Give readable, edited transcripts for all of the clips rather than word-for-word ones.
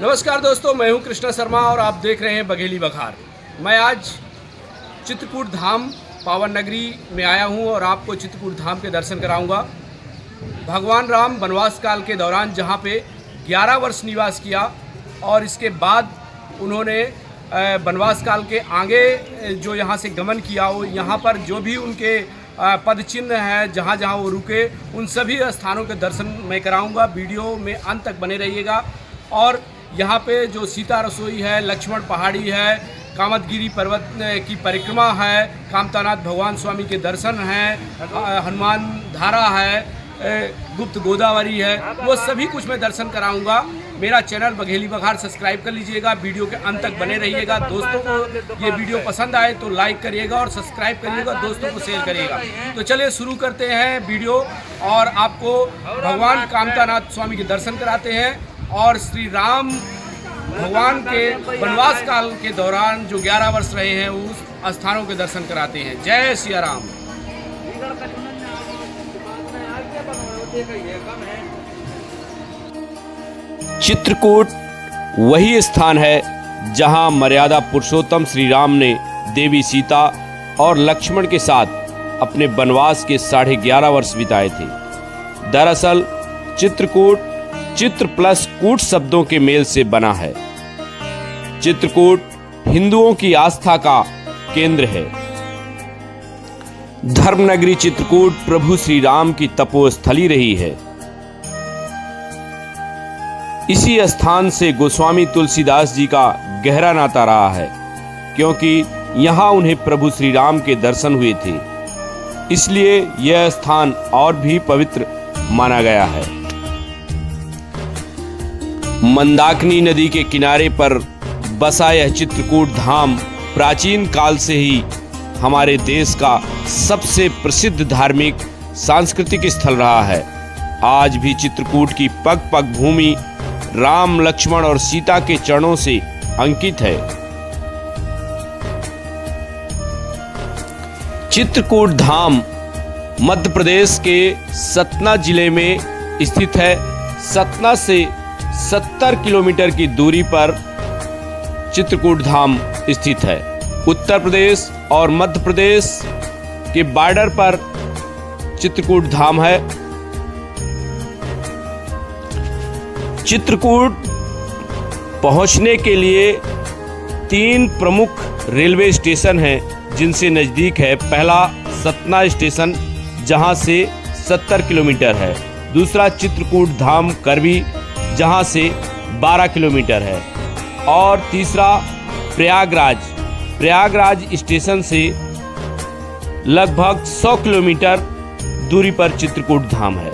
नमस्कार दोस्तों, मैं हूं कृष्णा शर्मा और आप देख रहे हैं बघेली बघार। मैं आज चित्रकूट धाम पावन नगरी में आया हूं और आपको चित्रकूट धाम के दर्शन कराऊंगा। भगवान राम वनवास काल के दौरान जहां पे 11 वर्ष निवास किया और इसके बाद उन्होंने वनवास काल के आगे जो यहां से गमन किया, वो यहाँ पर जो भी उनके पद चिन्ह हैं, जहाँ जहाँ वो रुके, उन सभी स्थानों के दर्शन मैं कराऊंगा। वीडियो में अंत तक बने रहिएगा। और यहाँ पे जो सीता रसोई है, लक्ष्मण पहाड़ी है, कामतगिरी पर्वत की परिक्रमा है, कामतानाथ भगवान स्वामी के दर्शन हैं, हनुमान धारा है, गुप्त गोदावरी है, वो सभी कुछ मैं दर्शन कराऊंगा। मेरा चैनल बघेली बघार सब्सक्राइब कर लीजिएगा। वीडियो के अंत तक बने रहिएगा। दोस्तों को ये वीडियो पसंद आए तो लाइक करिएगा और सब्सक्राइब करिएगा, दोस्तों को शेयर करिएगा। तो चलिए शुरू करते हैं वीडियो और आपको भगवान कामतानाथ स्वामी के दर्शन कराते हैं और श्री राम भगवान के वनवास काल के दौरान जो 11 वर्ष रहे हैं उस स्थानों के दर्शन कराते हैं। जय सिया राम। चित्रकूट वही स्थान है जहां मर्यादा पुरुषोत्तम श्री राम ने देवी सीता और लक्ष्मण के साथ अपने वनवास के 11.5 वर्ष बिताए थे। दरअसल चित्रकूट चित्र प्लस कूट शब्दों के मेल से बना है। चित्रकूट हिंदुओं की आस्था का केंद्र है। धर्मनगरी चित्रकूट प्रभु श्री राम की तपोस्थली रही है। इसी स्थान से गोस्वामी तुलसीदास जी का गहरा नाता रहा है, क्योंकि यहां उन्हें प्रभु श्री राम के दर्शन हुए थे। इसलिए यह स्थान और भी पवित्र माना गया है। मंदाकिनी नदी के किनारे पर बसा यह चित्रकूट धाम प्राचीन काल से ही हमारे देश का सबसे प्रसिद्ध धार्मिक सांस्कृतिक स्थल रहा है। आज भी चित्रकूट की पग पग भूमि राम, लक्ष्मण और सीता के चरणों से अंकित है। चित्रकूट धाम मध्य प्रदेश के सतना जिले में स्थित है। सतना से 70 किलोमीटर की दूरी पर चित्रकूट धाम स्थित है। उत्तर प्रदेश और मध्य प्रदेश के बॉर्डर पर चित्रकूट धाम है। चित्रकूट पहुंचने के लिए 3 प्रमुख रेलवे स्टेशन हैं, जिनसे नज़दीक है पहला सतना स्टेशन, जहां से 70 किलोमीटर है। दूसरा चित्रकूट धाम करवी, जहां से 12 किलोमीटर है। और तीसरा प्रयागराज स्टेशन से लगभग 100 किलोमीटर दूरी पर चित्रकूट धाम है।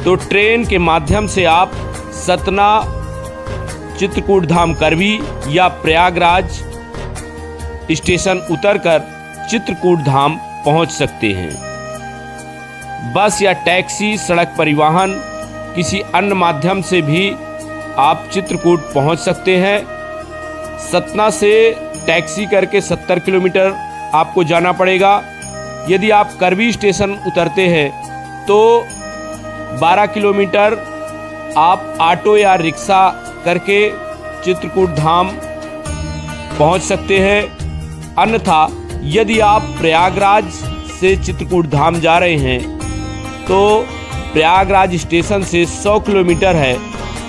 तो ट्रेन के माध्यम से आप सतना, चित्रकूट धाम करवी या प्रयागराज स्टेशन उतरकर चित्रकूट धाम पहुंच सकते हैं। बस या टैक्सी, सड़क परिवहन, किसी अन्य माध्यम से भी आप चित्रकूट पहुंच सकते हैं। सतना से टैक्सी करके 70 किलोमीटर आपको जाना पड़ेगा। यदि आप करवी स्टेशन उतरते हैं तो 12 किलोमीटर आप ऑटो या रिक्शा करके चित्रकूट धाम पहुंच सकते हैं। अन्यथा यदि आप प्रयागराज से चित्रकूट धाम जा रहे हैं तो प्रयागराज स्टेशन से 100 किलोमीटर है।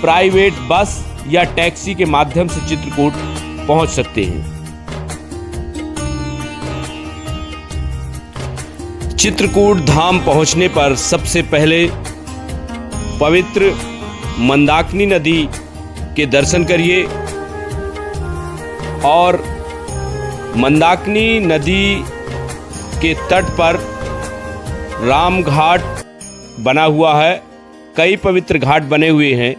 प्राइवेट बस या टैक्सी के माध्यम से चित्रकूट पहुंच सकते हैं। चित्रकूट धाम पहुंचने पर सबसे पहले पवित्र मंदाकिनी नदी के दर्शन करिए और मंदाकिनी नदी के तट पर राम घाट बना हुआ है। कई पवित्र घाट बने हुए हैं,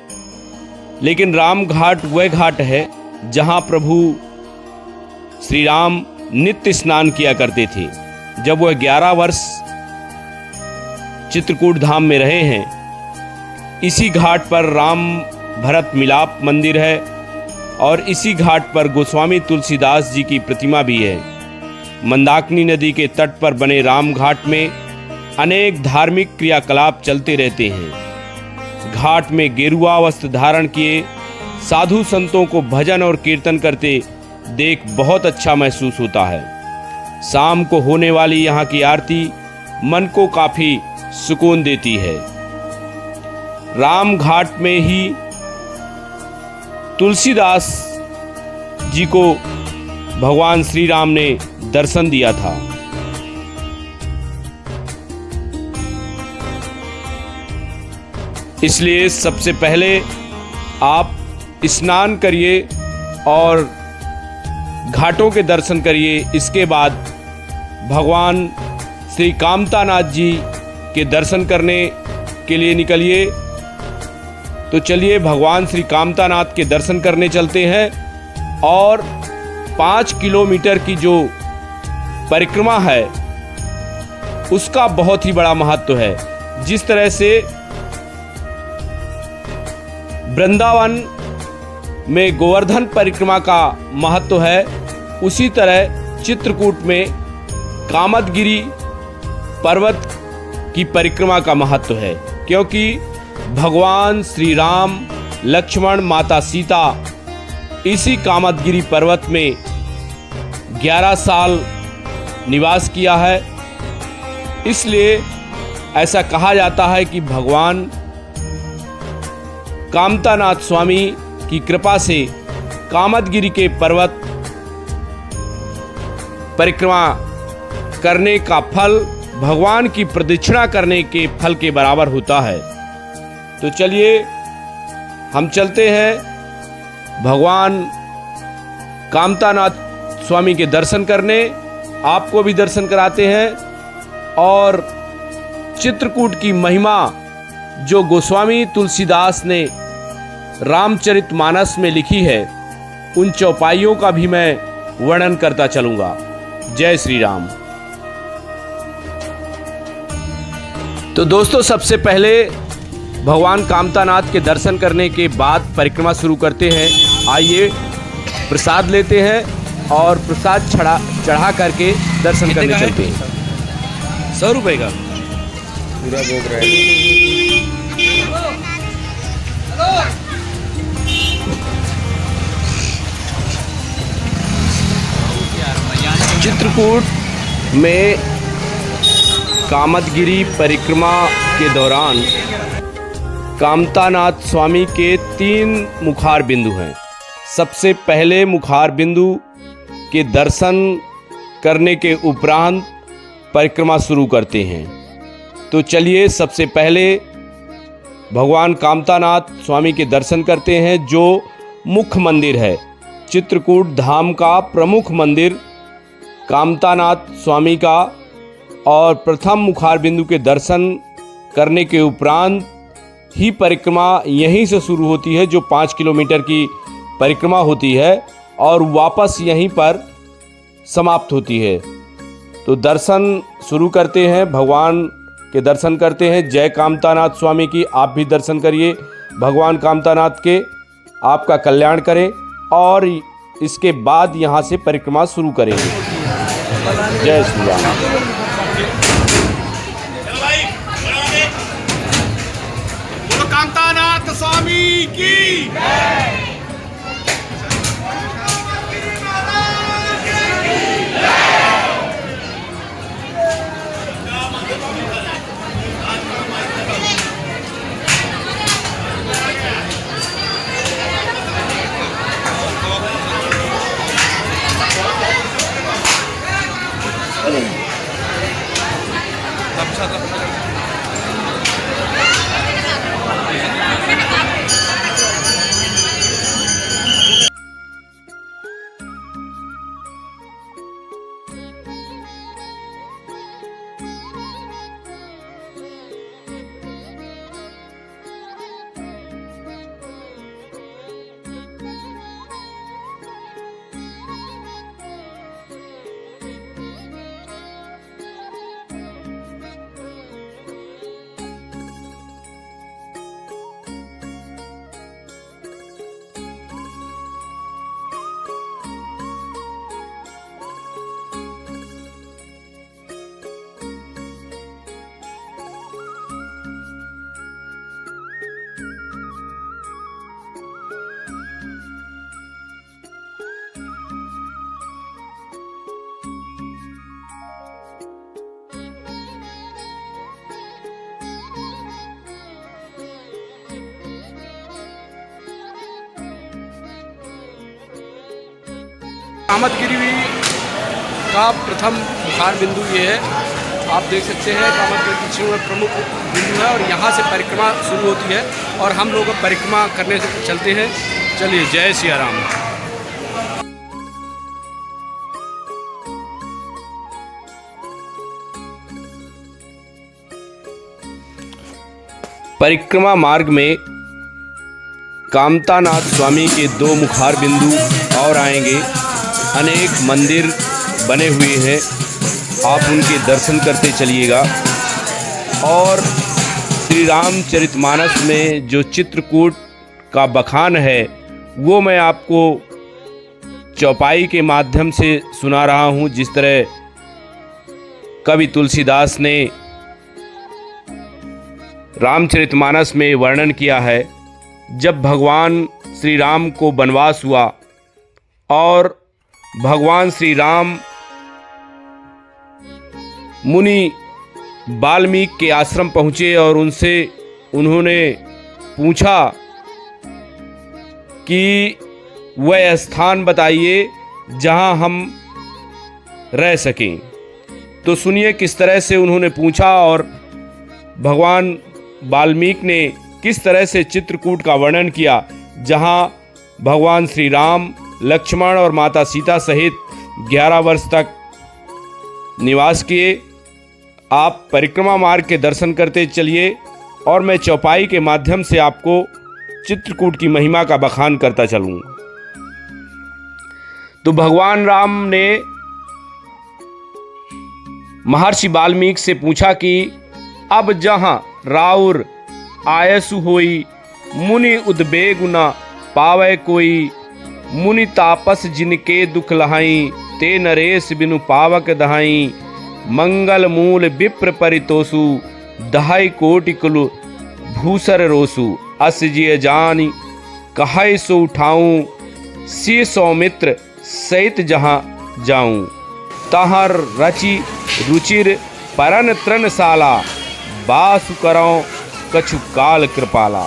लेकिन राम घाट वह घाट है जहां प्रभु श्री राम नित्य स्नान किया करते थे। जब वह 11 वर्ष चित्रकूट धाम में रहे हैं। इसी घाट पर राम भरत मिलाप मंदिर है और इसी घाट पर गोस्वामी तुलसीदास जी की प्रतिमा भी है। मंदाकिनी नदी के तट पर बने राम घाट में अनेक धार्मिक क्रियाकलाप चलते रहते हैं। घाट में गेरुआ वस्त्र धारण किए साधु संतों को भजन और कीर्तन करते देख बहुत अच्छा महसूस होता है। शाम को होने वाली यहाँ की आरती मन को काफी सुकून देती है। राम घाट में ही तुलसीदास जी को भगवान श्री राम ने दर्शन दिया था। इसलिए सबसे पहले आप स्नान करिए और घाटों के दर्शन करिए। इसके बाद भगवान श्री कामतानाथ जी के दर्शन करने के लिए निकलिए। तो चलिए भगवान श्री कामतानाथ के दर्शन करने चलते हैं। और 5 किलोमीटर की जो परिक्रमा है उसका बहुत ही बड़ा महत्व है। जिस तरह से वृंदावन में गोवर्धन परिक्रमा का महत्व है, उसी तरह चित्रकूट में कामदगिरि पर्वत की परिक्रमा का महत्व है। क्योंकि भगवान श्री राम, लक्ष्मण, माता सीता इसी कामदगिरि पर्वत में 11 साल निवास किया है। इसलिए ऐसा कहा जाता है कि भगवान कामतानाथ स्वामी की कृपा से कामदगिरि के पर्वत परिक्रमा करने का फल भगवान की प्रदक्षिणा करने के फल के बराबर होता है। तो चलिए हम चलते हैं भगवान कामतानाथ स्वामी के दर्शन करने, आपको भी दर्शन कराते हैं। और चित्रकूट की महिमा जो गोस्वामी तुलसीदास ने रामचरितमानस में लिखी है, उन चौपाइयों का भी मैं वर्णन करता चलूंगा। जय श्री राम। तो दोस्तों, सबसे पहले भगवान कामतानाथ के दर्शन करने के बाद परिक्रमा शुरू करते हैं। आइए प्रसाद लेते हैं और प्रसाद चढ़ा करके दर्शन करने चलते हैं। 100 रुपये का पूरा भोग रहेगा। चित्रकूट में कामदगिरि परिक्रमा के दौरान कामतानाथ स्वामी के 3 मुखार बिंदु हैं। सबसे पहले मुखार बिंदु के दर्शन करने के उपरांत परिक्रमा शुरू करते हैं। तो चलिए सबसे पहले भगवान कामतानाथ स्वामी के दर्शन करते हैं, जो मुख्य मंदिर है। चित्रकूट धाम का प्रमुख मंदिर कामतानाथ स्वामी का। और प्रथम मुखार बिंदु के दर्शन करने के उपरांत ही परिक्रमा यहीं से शुरू होती है, जो 5 किलोमीटर की परिक्रमा होती है और वापस यहीं पर समाप्त होती है। तो दर्शन शुरू करते हैं, भगवान के दर्शन करते हैं। जय कामतानाथ स्वामी की आप भी दर्शन करिए। भगवान कामतानाथ के आपका कल्याण करें और इसके बाद यहाँ से परिक्रमा शुरू करेंगे। जय श्री राम। कामतानाथ स्वामी की कामतगिरी का प्रथम बुखार बिंदु ये है। आप देख सकते हैं कामतगिरी दक्षिण में प्रमुख बिंदु है और यहाँ से परिक्रमा शुरू होती है और हम लोग अब परिक्रमा करने से चलते हैं। चलिए, जय सिया राम। परिक्रमा मार्ग में कामतानाथ स्वामी के 2 मुखार बिंदु और आएंगे। अनेक मंदिर बने हुए हैं, आप उनके दर्शन करते चलिएगा। और श्री रामचरितमानस में जो चित्रकूट का बखान है वो मैं आपको चौपाई के माध्यम से सुना रहा हूँ। जिस तरह कवि तुलसीदास ने रामचरितमानस में वर्णन किया है, जब भगवान श्री राम को वनवास हुआ और भगवान श्री राम मुनि वाल्मीकि के आश्रम पहुँचे और उनसे उन्होंने पूछा कि वह स्थान बताइए जहां हम रह सकें। तो सुनिए किस तरह से उन्होंने पूछा और भगवान वाल्मीकि ने किस तरह से चित्रकूट का वर्णन किया, जहां भगवान श्री राम, लक्ष्मण और माता सीता सहित 11 वर्ष तक निवास किए। आप परिक्रमा मार्ग के दर्शन करते चलिए और मैं चौपाई के माध्यम से आपको चित्रकूट की महिमा का बखान करता चलूँ। तो भगवान राम ने महर्षि वाल्मीकि से पूछा कि अब जहां राउर आयसु होई, मुनि उद्वेग न पावै कोई, मुनि तापस जिनके दुख लहाई, ते नरेश बिनु पावक दहाई, मंगल मूल विप्र परितोषु, दहाई कोटि कुल भूसर रोसु, अस जिय जानी कहाई सो उठाऊं, सी सौमित्र सहित जहां जाऊं, तहर रचि रुचिर परन तृणशाला, बासु करौं कछु काल कृपाला।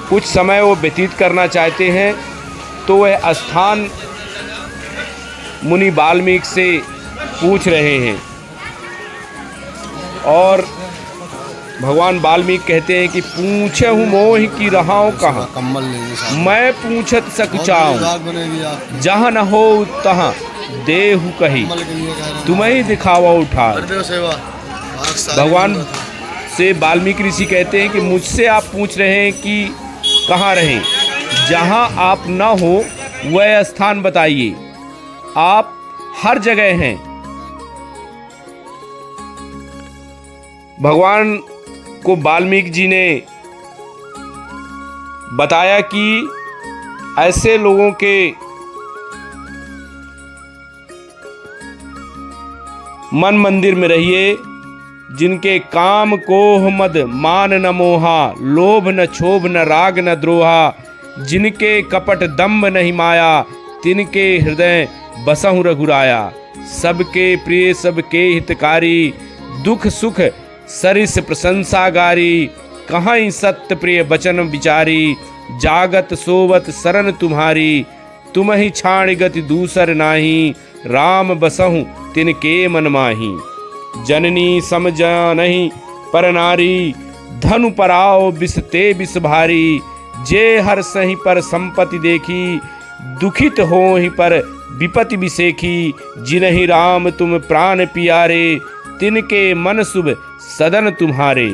कुछ समय वो व्यतीत करना चाहते हैं तो वह स्थान मुनि वाल्मीकि से पूछ रहे हैं और भगवान वाल्मीकि कहते हैं कि पूछे हूँ मोहि की रहाऊं कहाँ, मैं पूछत सक चाहूं, जहाँ न हो तहाँ देहु कही, तुम्हें दिखावा उठा। भगवान से वाल्मीकि ऋषि कहते हैं कि मुझसे आप पूछ रहे हैं कि कहाँ रहें, जहाँ आप न हो वह स्थान बताइए, आप हर जगह हैं। भगवान को वाल्मीकि जी ने बताया कि ऐसे लोगों के मन मंदिर में रहिए जिनके काम कोह मद मान न मोहा, लोभ न क्षोभ न राग न द्रोहा, जिनके कपट दम्भ नहीं माया, तिनके हृदय बसहु रघुराया, सबके प्रिय सबके हितकारी, दुख सुख सरिस प्रशंसागारी, कहाँ सत्य प्रिय वचन विचारी, जागत सोवत शरण तुम्हारी, तुम ही छाण गति दूसर नाही, राम बसहु तिनके मन माही, जननी समझानहि पर नारी, धनु पराओ बिसते बिस भारी, जे हर सही पर संपत्ति देखी, दुखित होहि पर विपति बिसेखी, जिनहि राम तुम प्राण पियारे, तिनके मन शुभ सदन तुम्हारे,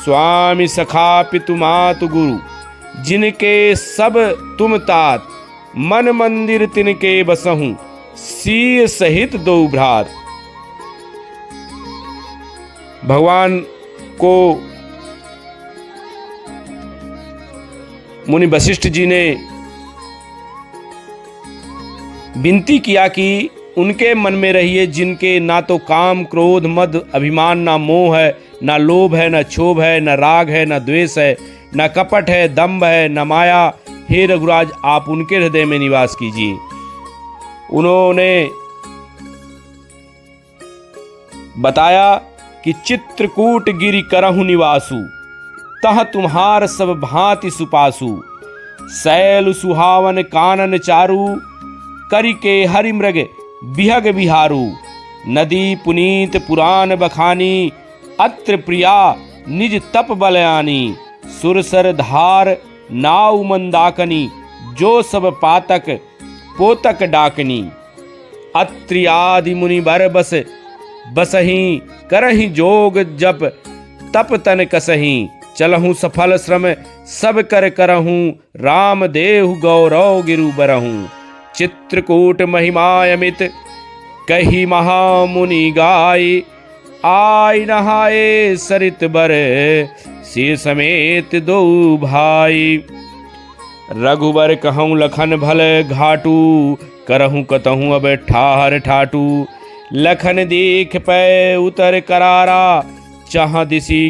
स्वामी सखा पितु मातु गुरु, जिनके सब तुम तात, मन मंदिर तिनके बसहु, सीय सहित दो भ्रात। भगवान को मुनि वशिष्ठ जी ने विनती किया कि उनके मन में रहिए जिनके ना तो काम क्रोध मद अभिमान, ना मोह है, ना लोभ है, ना क्षोभ है, ना राग है, ना द्वेष है, ना कपट है, दंभ है, ना माया। हे रघुराज, आप उनके हृदय में निवास कीजिए। उन्होंने बताया कि चित्रकूट गिरि करहु निवासु, तह तुम्हार सब भांति सुपासु, शैल सुहावन कानन चारु, करि के हरि मृग बिहग बिहारू। नदी पुनीत पुराण बखानी, अत्र प्रिया निज तप बलयानी। सुरसर धार नाव मंदाकनी, जो सब पातक पोतक डाकनी। अत्रि आदि मुनि बर बसही, करहि जोग जप तप तन कसही। चलहूँ सफल श्रम सब कर करहूँ, राम देहु गौरव गिरु बरहूँ। चित्रकूट महिमायमित कही महामुनि गाय, आय नहाए सरित बर सिर समेत दो भाई। रघुबर कहूँ लखन भल घाटू, करहूँ कतहूँ अब ठाहर ठाटू। लखन देख पै उतर करारा, चाह दिसी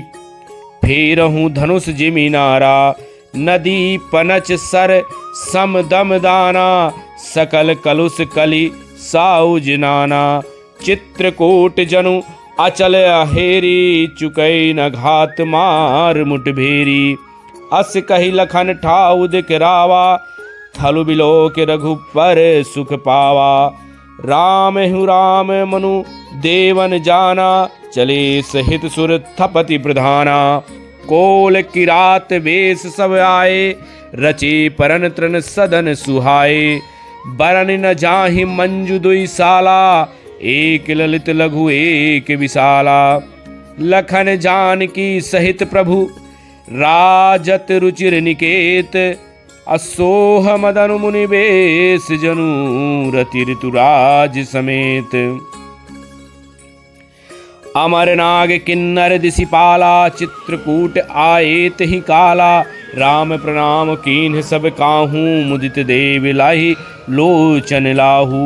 फेरहूँ धनुष जिमिनारा। नदी पनच सर सम दम दाना, सकल कलुष कली साउज नाना। चित्रकूट जनु अचल अहेरी, चुकई न घात मार मुठभेरी। अस कही लखन ठाउ दिखरावा, थलु बिलो के रघुपर सुख पावा। राम हूँ राम मनु देवन जाना, चले सहित सुर थपति प्रधाना। कोल किरात वेश सब आए, रचे परन तृण सदन सुहाए। बरन न जाहि मंजु दुई साला, एक ललित लघु एक विशाला। लखन जानकी सहित प्रभु, राजत रुचिर निकेत। असोह मदन मुनि बेश जनु, रति ऋतुराज समेत। अमर नाग किन्नर दिसिपाला, चित्रकूट आएत ही काला। राम प्रणाम कीन्ह सब काहूँ, मुदित देव लाहि लोचन लाहू।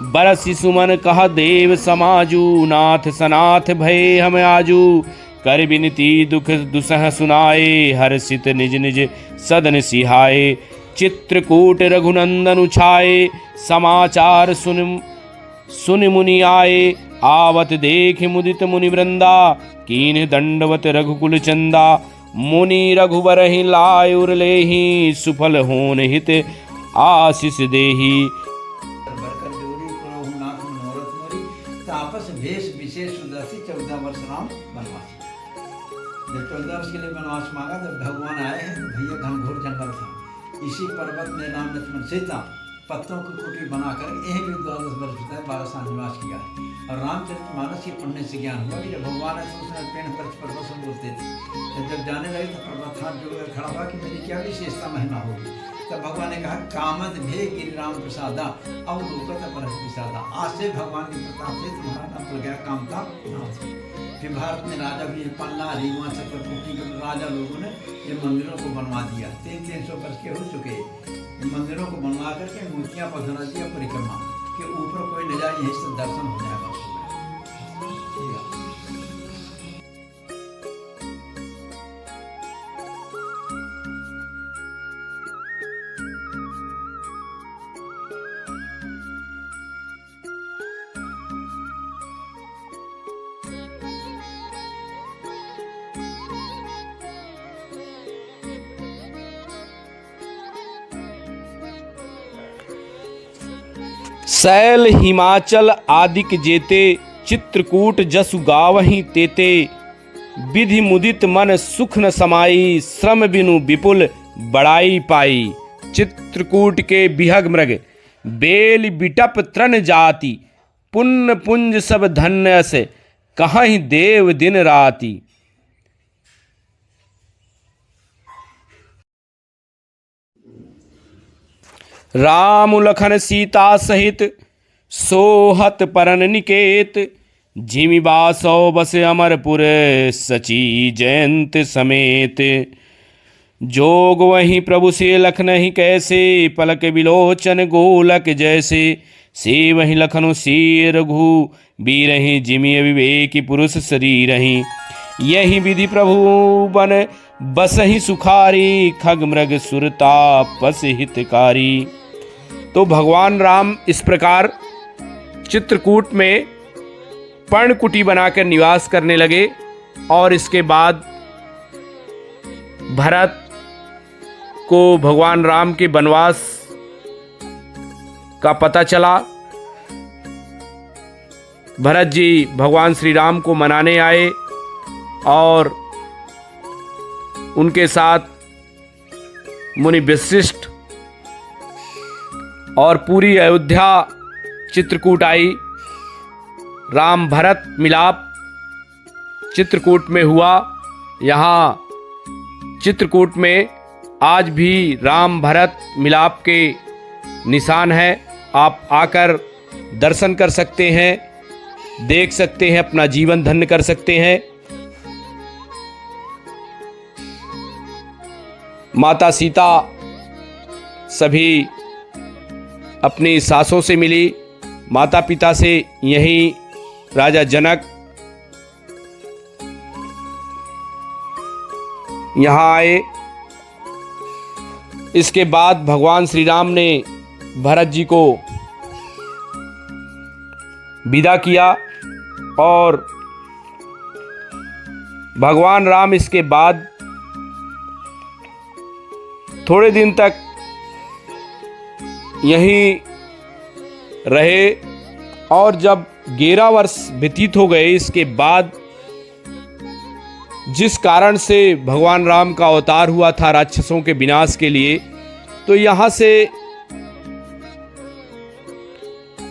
बरसि सुमन कह देव समाजू, नाथ सनाथ भय हम आजू। कर बिनती दुख दुसह सुनाए, हर्षित निज निज सदन सिहाए। चित्रकूट रघुनंदन उछाए, समाचार सुन मुनि आए। आवत देख मुदित मुनि वृंदा, कीन्ह दंडवत रघुकुल चंदा। मुनि रघुबर ही लायुर लेहि, सुफल होन हित आशीष देहि। तापस भेष विशेष उदासी 14 वर्ष राम वनवास। जब 14 वर्ष के लिए वनवास मांगा तब भगवान आए हैं। भैया घनघोर जंगल था, इसी पर्वत में राम लक्ष्मण सीता पत्तों की कुटी बनाकर यहीं भी 12 वर्ष बिताए, 12 साल निवास किया। और रामचरितमानस के पढ़ने से ज्ञान हुआ कि जब भगवान है तो उसने पेड़ पर पर्वत से बोलते थे। जब जाने लगे तो पर्वत हाथ जोड़कर खड़ा हुआ कि मेरी क्या विशेषता महिमा होगी। तब भगवान ने कहा, कामद भे गिरि राम प्रसादा, अब लोकत परस विषादा। आज से भगवान के प्रताप से तुम्हारा नाम पड़ गया काम का नाम से। फिर भारत में राजा भी पन्ना रीवा चक्रवर्ती के राजा लोगों ने ये मंदिरों को बनवा दिया। 300 वर्ष के हो चुके मंदिरों को बनवा करके मूर्तियाँ पधरा दिया परिक्रमा के ऊपर कोई न जाए, यहीं से दर्शन हो जाएगा। सैल हिमाचल आदिक जेते, चित्रकूट जसु गावहीं तेते। विधि मुदित मन सुख न समाई, श्रम बिनु विपुल बड़ाई पाई। चित्रकूट के बिहग मृग बेल बिटप तृण जाति, पुण्य पुंज सब धन्य से कहीं देव दिन राति। राम लखन सीता सहित सोहत परन निकेत। जिमि बासौ बस अमरपुर, सची जयंत समेत। जोग वहीं प्रभु से लखनहि कैसे, पलक विलोचन गोलक जैसे। से वहीं लखनु से रघु बीरहि, जिमि अविवेकी पुरुष शरीरहि। यही विधि प्रभु बन बसहि सुखारी, खग मृग सुरतापस हितकारी। तो भगवान राम इस प्रकार चित्रकूट में पर्णकुटी बनाकर निवास करने लगे। और इसके बाद भरत को भगवान राम के वनवास का पता चला। भरत जी भगवान श्री राम को मनाने आए और उनके साथ मुनि वशिष्ठ और पूरी अयोध्या चित्रकूट आई। राम भरत मिलाप चित्रकूट में हुआ। यहाँ चित्रकूट में आज भी राम भरत मिलाप के निशान हैं। आप आकर दर्शन कर सकते हैं, देख सकते हैं, अपना जीवन धन्य कर सकते हैं। माता सीता सभी अपनी सासों से मिली, माता पिता से यहीं राजा जनक यहाँ आए। इसके बाद भगवान श्री राम ने भरत जी को विदा किया और भगवान राम इसके बाद थोड़े दिन तक यहीं रहे और जब 11 वर्ष व्यतीत हो गए, इसके बाद जिस कारण से भगवान राम का अवतार हुआ था राक्षसों के विनाश के लिए, तो यहाँ से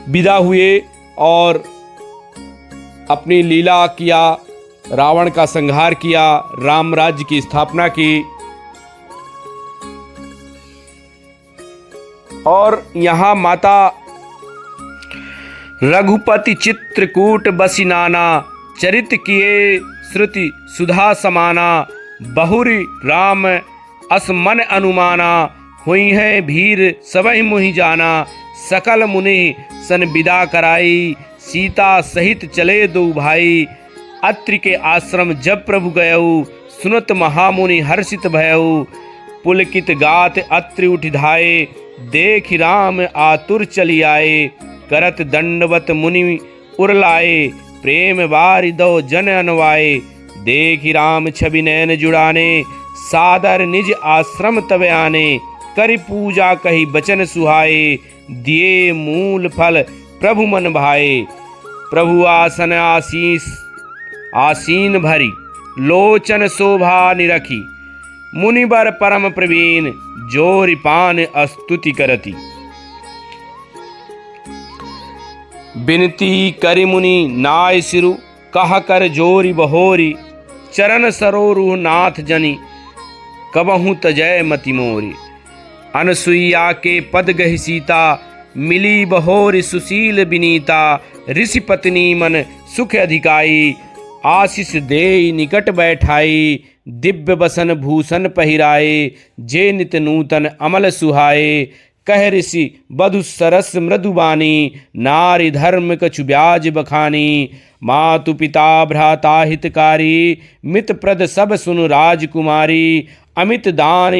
विदा हुए और अपनी लीला किया, रावण का संहार किया, राम राज्य की स्थापना की और यहाँ माता रघुपति चित्रकूट बसी नाना, चरित किए श्रुति सुधा समाना, बहुरी राम असमन अनुमाना, हुई है भीर सबहि मुहि जाना, सकल मुनि सन विदा कराई, सीता सहित चले दो भाई, अत्रि के आश्रम जब प्रभु गयऊ, सुनत महामुनि हर्षित भयऊ, पुलकित गात अत्रि उठ धाये, देख राम आतुर चली आए, करत दंडवत मुनि उरलाए, प्रेम बारि दो जन अनवाए, देख राम छवि नैन जुड़ाने, सादर निज आश्रम तब आने, करि पूजा कही बचन सुहाए, दिए मूल फल प्रभु मन भाए, प्रभु आसन आशीष आसीन भरी, लोचन शोभा निरखी, मुनिबर परम प्रवीण, जोरि पान स्तुति करती। बिनती करि मुनि नाय सिरु, कह कर जोरि बहोरी, चरण सरोरु नाथ जनि, कबहु तजय मति मोरी, अनसुईया के पद गहि सीता, मिली बहोरी सुशील विनीता, ऋषि पत्नी मन सुख अधिकाई, आशीष देई निकट बैठाई, दिव्य बसन भूषण पहिराए, जे नित नूतन अमल सुहाए, कह ऋषि बधु सरस मृदुबानी, नारी धर्म कछु ब्याज बखानी, मातु पिता भ्राता हितकारी, मित प्रद सब सुनु राजकुमारी, अमित दान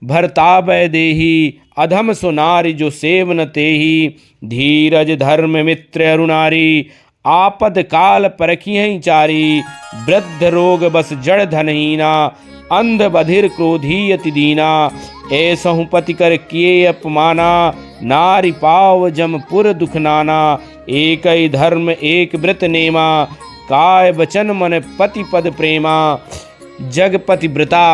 भरता बै देही, अधम सो नारी जो सेवन तेही, धीरज धर्म मित्र अरुणारी, आपद काल परखियहि चारी, वृद्ध रोग बस जड़ धनहीना, अंध बधिर क्रोधी अति दीना, ऐसहु पति कर किए अपमाना, नारी पाव जमपुर दुख नाना, एक ही धर्म एक व्रत नेमा, काय वचन मन पति पद प्रेमा, जगपति व्रता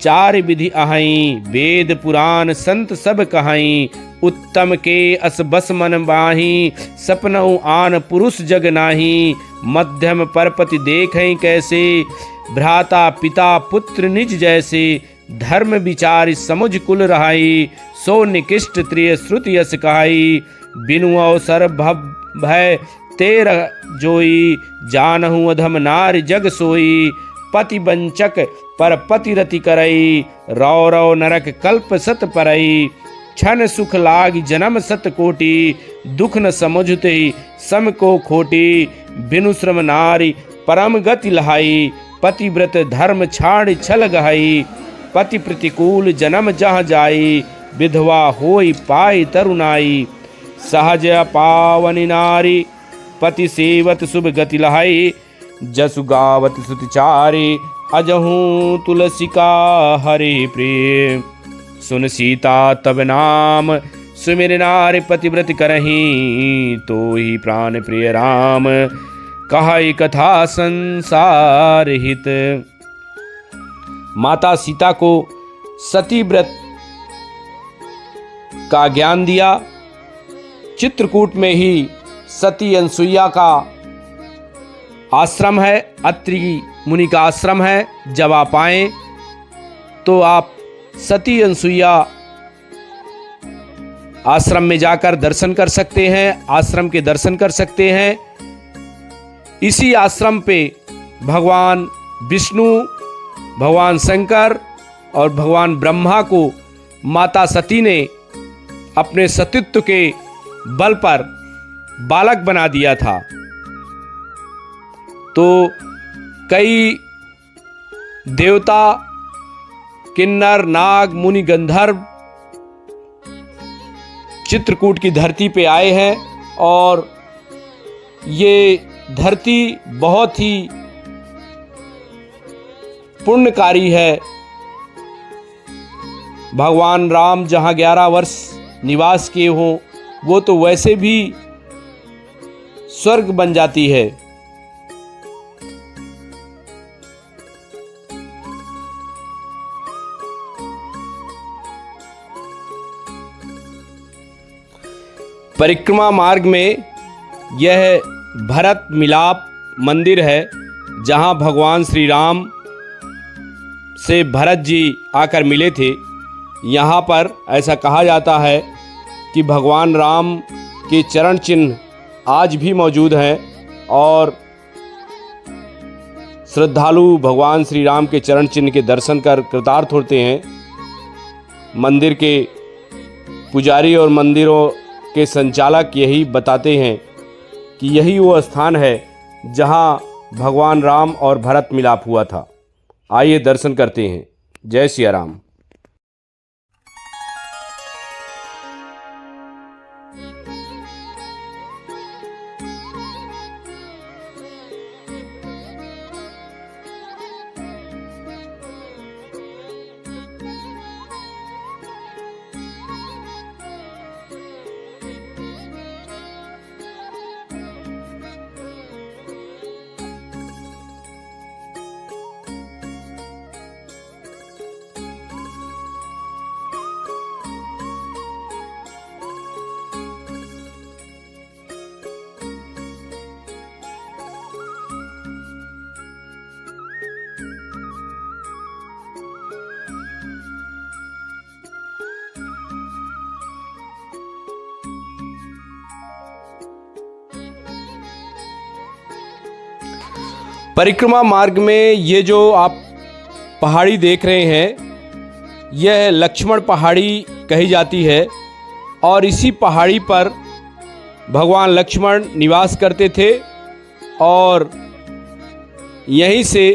चार विधि अहई, वेद पुराण संत सब कहई, उत्तम के अस बस मन बाही, सपनऊ आन पुरुष जग नाही, मध्यम परपति देखई कैसे, भ्राता पिता पुत्र निज जैसे, धर्म विचारि समुझ कुल रहाई, सो निकृष्ट त्रिय श्रुति यस कहाई, बिनु अवसर भय तेर जोई, जानहु अधम नार जग सोई, पति वंचक पर पति रति करई, रौ रौ नरक कल्प सत परई, क्षण सुख लाग जन्म सत कोटि, दुख न समुझते सम को खोटी, बिनु श्रम नारी परम गति लहाई, पतिव्रत धर्म छाड़ छल गहाई, पति प्रतिकूल जन्म जहाँ जाई, विधवा होई पाई तरुणाई, सहज पावनी नारी, पति सेवत शुभ गति लहाई, जसु गावत सुतिचारी, अजहूँ तुलसी का हरे प्रेम, सुन सीता तब नाम सुमिर नार पतिव्रत करहीं, तो ही प्राण प्रिय राम, कहाई कथा संसार हित। माता सीता को सती व्रत का ज्ञान दिया। चित्रकूट में ही सती अनसुईया का आश्रम है, अत्रि मुनि का आश्रम है। जब आप आएं तो आप सती अनसुईया आश्रम में जाकर दर्शन कर सकते हैं, आश्रम के दर्शन कर सकते हैं। इसी आश्रम पे भगवान विष्णु, भगवान शंकर और भगवान ब्रह्मा को माता सती ने अपने सतीत्व के बल पर बालक बना दिया था। तो कई देवता, किन्नर, नाग, मुनि, गंधर्व चित्रकूट की धरती पे आए हैं और ये धरती बहुत ही पुण्यकारी है। भगवान राम जहाँ 11 वर्ष निवास किए हों, वो तो वैसे भी स्वर्ग बन जाती है। परिक्रमा मार्ग में यह भरत मिलाप मंदिर है, जहां भगवान श्री राम से भरत जी आकर मिले थे। यहाँ पर ऐसा कहा जाता है कि भगवान राम के चरण चिन्ह आज भी मौजूद हैं और श्रद्धालु भगवान श्री राम के चरण चिन्ह के दर्शन कर कृतार्थ होते हैं। मंदिर के पुजारी और मंदिरों के संचालक यही बताते हैं कि यही वो स्थान है जहां भगवान राम और भरत मिलाप हुआ था। आइए दर्शन करते हैं। जय सिया राम। परिक्रमा मार्ग में ये जो आप पहाड़ी देख रहे हैं, यह लक्ष्मण पहाड़ी कही जाती है और इसी पहाड़ी पर भगवान लक्ष्मण निवास करते थे और यहीं से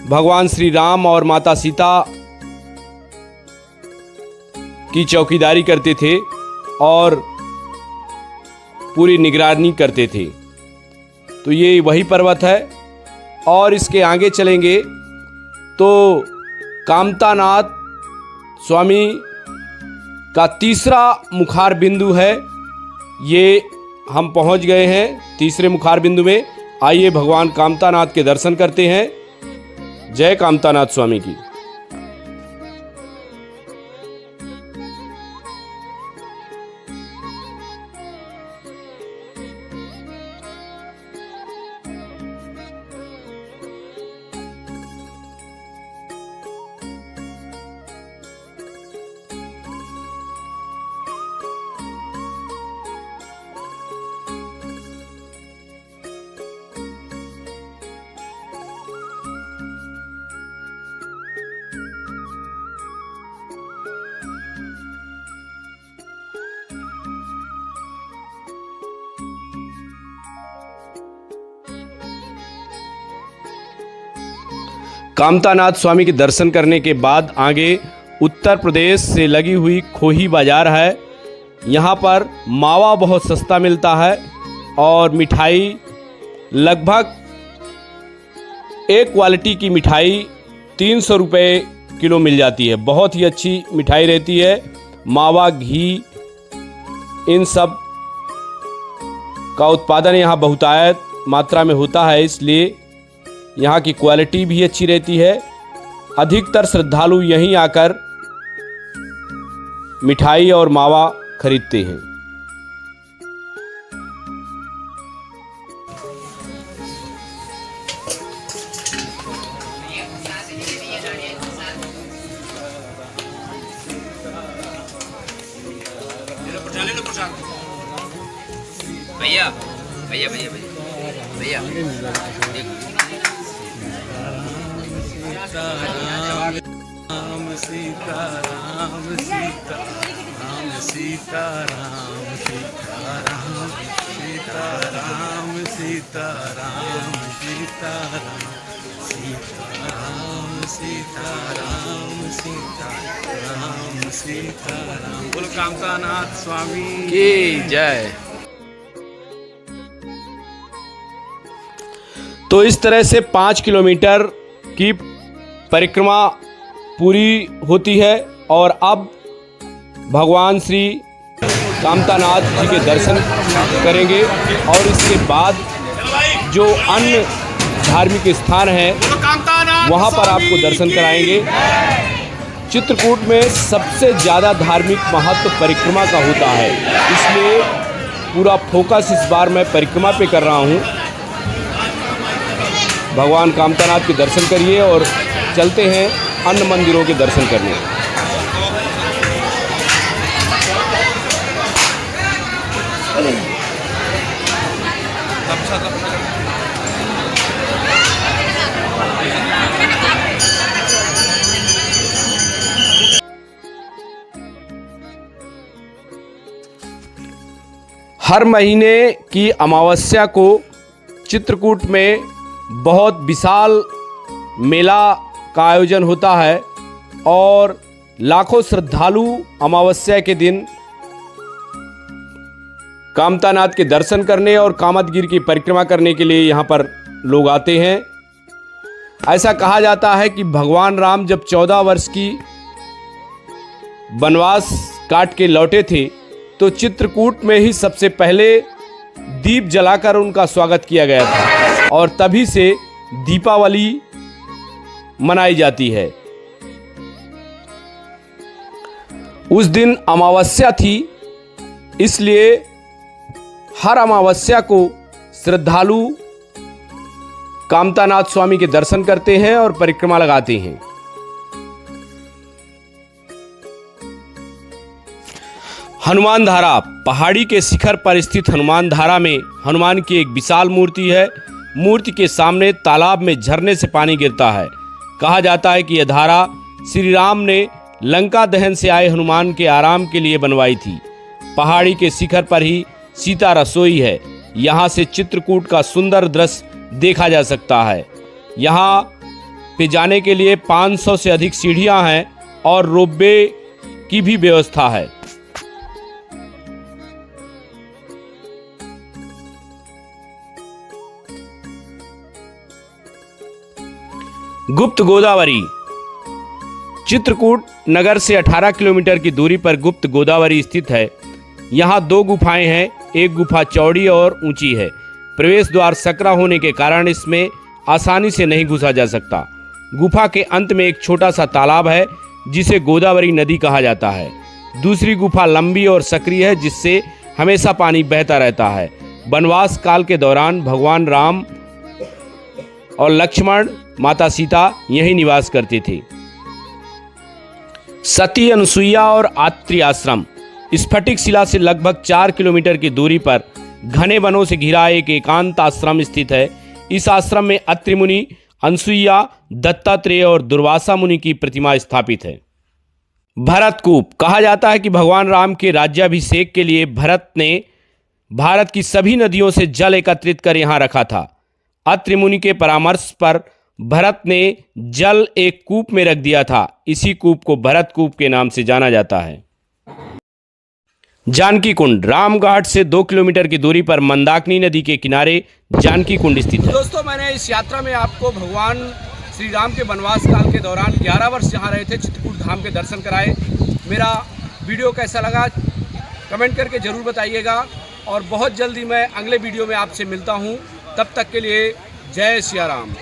भगवान श्री राम और माता सीता की चौकीदारी करते थे और पूरी निगरानी करते थे। तो ये वही पर्वत है और इसके आगे चलेंगे तो कामतानाथ स्वामी का तीसरा मुखार बिंदु है। ये हम पहुंच गए हैं तीसरे मुखार बिंदु में। आइए भगवान कामतानाथ के दर्शन करते हैं। जय कामतानाथ स्वामी की। कामतानाथ स्वामी के दर्शन करने के बाद आगे उत्तर प्रदेश से लगी हुई खोही बाज़ार है। यहाँ पर मावा बहुत सस्ता मिलता है और मिठाई लगभग एक क्वालिटी की मिठाई 300 रुपये किलो मिल जाती है। बहुत ही अच्छी मिठाई रहती है। मावा, घी इन सब का उत्पादन यहाँ बहुतायत मात्रा में होता है, इसलिए यहाँ की क्वालिटी भी अच्छी रहती है। अधिकतर श्रद्धालु यहीं आकर मिठाई और मावा खरीदते हैं। भैया भैया भैया भैया राम सीता राम सीता राम सीता राम सीता राम सीता राम सीता राम सीता राम सीता राम सीता राम सीता राम सीता राम। बोलो कामतानाथ स्वामी की जय। तो इस तरह से 5 किलोमीटर की परिक्रमा पूरी होती है और अब भगवान श्री कामतानाथ जी के दर्शन करेंगे और इसके बाद जो अन्य धार्मिक स्थान हैं वहाँ पर आपको दर्शन कराएंगे। चित्रकूट में सबसे ज़्यादा धार्मिक महत्व परिक्रमा का होता है, इसलिए पूरा फोकस इस बार मैं परिक्रमा पे कर रहा हूँ। भगवान कामतानाथ के दर्शन करिए और चलते हैं अन्य मंदिरों के दर्शन करने। हर महीने की अमावस्या को चित्रकूट में बहुत विशाल मेला का आयोजन होता है और लाखों श्रद्धालु अमावस्या के दिन कामतानाथ के दर्शन करने और कामदगिरि की परिक्रमा करने के लिए यहाँ पर लोग आते हैं। ऐसा कहा जाता है कि भगवान राम जब 14 वर्ष की वनवास काट के लौटे थे तो चित्रकूट में ही सबसे पहले दीप जलाकर उनका स्वागत किया गया था और तभी से दीपावली मनाई जाती है। उस दिन अमावस्या थी, इसलिए हर अमावस्या को श्रद्धालु कामतानाथ स्वामी के दर्शन करते हैं और परिक्रमा लगाते हैं। हनुमान धारा पहाड़ी के शिखर पर स्थित हनुमान धारा में हनुमान की एक विशाल मूर्ति है। मूर्ति के सामने तालाब में झरने से पानी गिरता है। कहा जाता है कि यह धारा श्री राम ने लंका दहन से आए हनुमान के आराम के लिए बनवाई थी। पहाड़ी के शिखर पर ही सीता रसोई है। यहाँ से चित्रकूट का सुंदर दृश्य देखा जा सकता है। यहाँ पे जाने के लिए 500 से अधिक सीढ़ियाँ हैं और रोपवे की भी व्यवस्था है। गुप्त गोदावरी चित्रकूट नगर से 18 किलोमीटर की दूरी पर गुप्त गोदावरी स्थित है। यहाँ 2 गुफाएं हैं, एक गुफा चौड़ी और ऊंची है। प्रवेश द्वार सकरा होने के कारण इसमें आसानी से नहीं घुसा जा सकता। गुफा के अंत में एक छोटा सा तालाब है जिसे गोदावरी नदी कहा जाता है। दूसरी गुफा लंबी और सक्रिय है जिससे हमेशा पानी बहता रहता है। वनवास काल के दौरान भगवान राम और लक्ष्मण माता सीता यहीं निवास करते थे। सती अनुसुईया और आत्रि आश्रम स्फटिक शिला से लगभग 4 किलोमीटर की दूरी पर घने वनों से घिरा एक एकांत आश्रम स्थित है। इस आश्रम में अत्रि मुनि, अनुसुईया, दत्तात्रेय और दुर्वासा मुनि की प्रतिमा स्थापित है। भरतकूप कहा जाता है कि भगवान राम के राज्याभिषेक के लिए भरत ने भारत की सभी नदियों से जल एकत्रित कर यहाँ रखा था। अत्रि मुनि के परामर्श पर भरत ने जल एक कूप में रख दिया था। इसी कूप को भरतकूप के नाम से जाना जाता है। जानकी कुंड रामघाट से 2 किलोमीटर की दूरी पर मंदाकिनी नदी के किनारे जानकी कुंड स्थित है। दोस्तों, मैंने इस यात्रा में आपको भगवान श्री राम के वनवास काल के दौरान 11 वर्ष जहाँ रहे थे चित्रकूट धाम के दर्शन कराए। मेरा वीडियो कैसा लगा कमेंट करके ज़रूर बताइएगा और बहुत जल्दी मैं अगले वीडियो में आपसे मिलता हूँ। तब तक के लिए जय सिया राम।